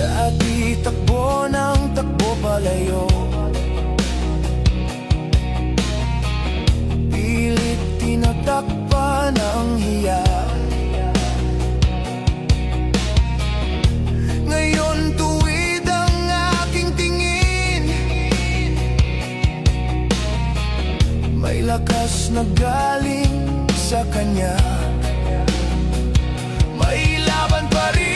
Dati takbo ng takbo palayo, pilit tinatakpan ang hiya. Ngayon tuwid ang aking tingin, may lakas na galing sa kanya. May laban pa rin.